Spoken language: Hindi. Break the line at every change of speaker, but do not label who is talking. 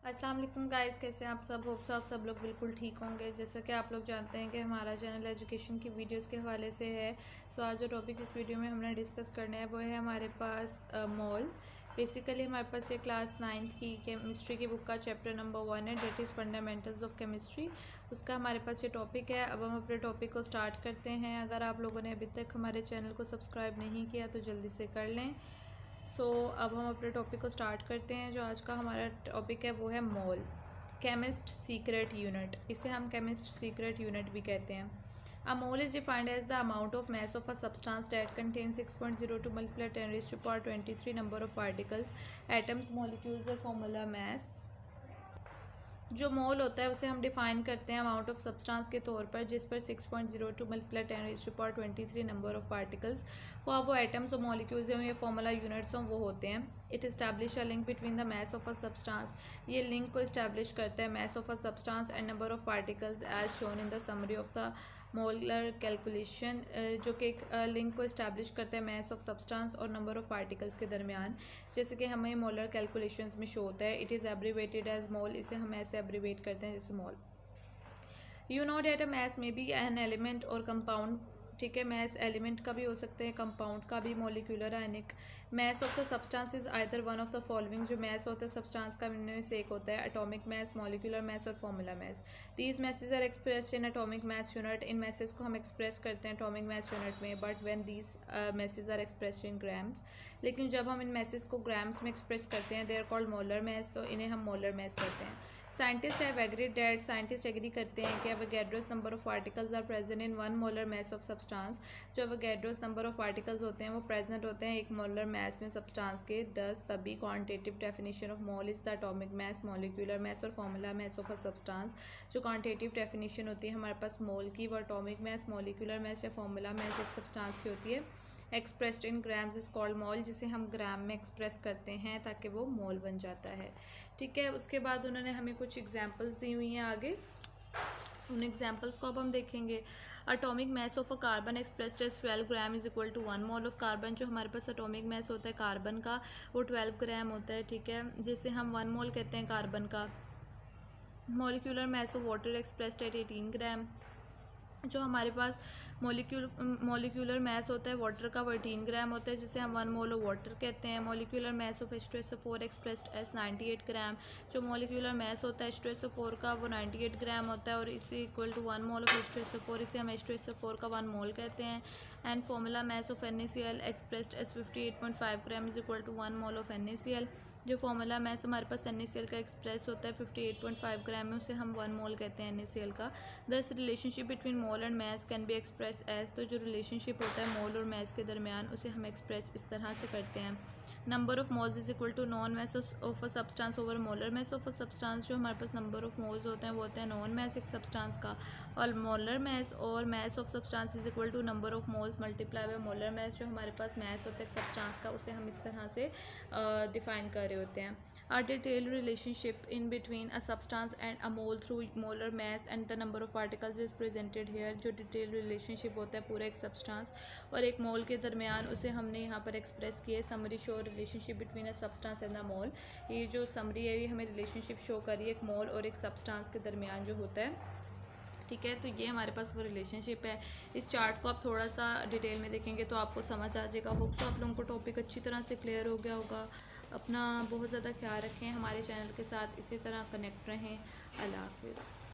अस्सलाम वालेकुम गाइस, कैसे हैं आप सब। होप सो आप सब लोग बिल्कुल ठीक होंगे। जैसा कि आप लोग जानते हैं कि हमारा चैनल एजुकेशन की वीडियोस के हवाले से है। सो आज जो टॉपिक इस वीडियो में हमने डिस्कस करना है वो है हमारे पास मोल। बेसिकली हमारे पास ये क्लास 9th की केमिस्ट्री की बुक का चैप्टर नंबर 1 है, that is fundamentals of chemistry. उसका हमारे पास ये टॉपिक है। अब हम अपने टॉपिक को स्टार्ट करते हैं। अगर आप लोगों ने अभी तक हमारे चैनल को सब्सक्राइब नहीं किया तो जल्दी से कर लें। अब हम अपने टॉपिक को स्टार्ट करते हैं। जो आज का हमारा टॉपिक है वो है मोल, केमिस्ट सीक्रेट यूनिट। इसे हम केमिस्ट सीक्रेट यूनिट भी कहते हैं। A mole is defined as the amount of mass of a substance that contains 6.02 multiplied 10 raised to power 23 number of particles, atoms, molecules or formula mass। जो मोल होता है उसे हम डिफाइन करते हैं अमाउंट ऑफ सब्सटेंस के तौर पर, जिस पर 6.02 multiply 10 raise to power 23 number of particles वो एटम्स और मॉलिक्यूल्स हों या फॉर्मूला यूनिट्स हों वो होते हैं। It establish a link between the mass of a substance. ये लिंक को इस्टेब्लिश करता है mass of a substance and number of particles as shown in the summary of the molar calculation, जो कि एक लिंक को इस्टेब्लिश करता है मैस ऑफ सब्सटेंस और नंबर ऑफ पार्टिकल्स के दरमियान, जैसे कि हमें मोलर कैलकुलेशंस में शो होता है। It is abbreviated as mole. इसे हम ऐसे एब्रीवेट करते हैं जैसे mole. You know that a mass may be an element और कंपाउंड। ठीक है, मैस एलिमेंट का भी हो सकते हैं, कंपाउंड का भी, molecular ionic. Mass of the substance is either one of the following. जो मैस होता है सब्सटेंस का इनमें से एक होता है, एटॉमिक मैस, मोलिकुलर मैस और formula mass. These masses are expressed in atomic mass unit. इन मैसेज को हम एक्सप्रेस करते हैं एटॉमिक मैस यूनिट में। But when these masses are expressed in grams, लेकिन जब हम इन मैसेज को ग्राम्स में एक्सप्रेस करते हैं, they are called molar mass, तो इन्हें हम मोलर मैस कहते हैं। Scientist have agreed that, scientist agree करते हैं कि Avogadro's number of particles are present in one molar mass of substance. जो अवोगाड्रोस नंबर ऑफ पार्टिकल्स होते हैं वो प्रेजेंट होते हैं एक मोलर मैस में सब्सटेंस के। दस तभी quantitative definition of mole is the atomic mass, molecular mass और formula mass of a substance. जो क्वांटिटेटिव डेफिनेशन होती है हमारे पास मोल की, वो एटॉमिक मैस, मॉलिक्यूलर मैस या फॉर्मूला मैस एक सब्सटेंस की होती है। Expressed in grams is called mole, जिसे हम ग्राम में एक्सप्रेस करते हैं ताकि वो मोल बन जाता है। ठीक है, उसके बाद उन्होंने हमें कुछ एग्जांपल्स दी हुई हैं आगे। उन एग्जांपल्स को अब हम देखेंगे। Atomic mass of a carbon expressed as 12 gram is equal to 1 mole of carbon. जो हमारे पास एटॉमिक मैस होता है कार्बन का वो 12 ग्राम होता है। ठीक है, जिसे हम 1 मोल कहते हैं कार्बन का। Molecular mass of water expressed at 18 gram. जो हमारे पास मॉलिक्यूलर मैस होता है वाटर का वो 18 ग्राम होता है, जिसे हम 1 मोल ऑफ वाटर कहते हैं। Molecular mass of H2SO4 expressed as 98 gram. जो मॉलिक्यूलर मैस होता है H2SO4 का वो 98 ग्राम होता है और इसे equal to 1 mole of H2SO4, इसे हम H2SO4 का 1 मोल कहते हैं। And formula mass of NaCl expressed as 58.5 gram is equal to 1 mole of NaCl। जो फॉर्मूला मैस हमारे पास NaCl का एक्सप्रेस होता है 58.5 ग्राम में, उसे हम 1 मोल कहते हैं NaCl का। This relationship between mole and mass can be express as, तो जो रिलेशनशिप होता है मोल और मैस के दरमियान उसे हम एक्सप्रेस इस तरह से करते हैं। Number of moles is equal to known mass of a substance over molar mass of a substance. जो हमारे पास नंबर ऑफ मोल्स होते हैं वो होते हैं नॉन मैस एक सब्सटेंस का, और मोलर मैस और mass of substance is equal to number of moles multiply by molar mass. जो हमारे पास मैस होता है सब्सटेंस का उसे हम इस तरह से डिफाइन कर रहे होते हैं। A detailed relationship in between a substance and a mole through molar mass and the number of particles is presented here। जो डिटेल रिलेशनशिप होता है पूरा एक सब्सटेंस और एक मोल के दरमियान, उसे हमने यहाँ पर एक्सप्रेस किया है। Summary show relationship between a substance and the mole. ये जो समरी है ये हमें रिलेशनशिप शो कर रही है एक मोल और एक सब्सटेंस के दरमियान जो होता है। ठीक है, तो ये हमारे पास वो रिलेशनशिप है। इस चार्ट को आप थोड़ा सा डिटेल में देखेंगे तो आपको समझ आ जाएगा। होप सो आप लोगों को टॉपिक अच्छी तरह से क्लियर हो गया होगा। अपना बहुत ज़्यादा ख्याल रखें, हमारे चैनल के साथ इसी तरह कनेक्ट रहें। अल्लाह हाफिज़।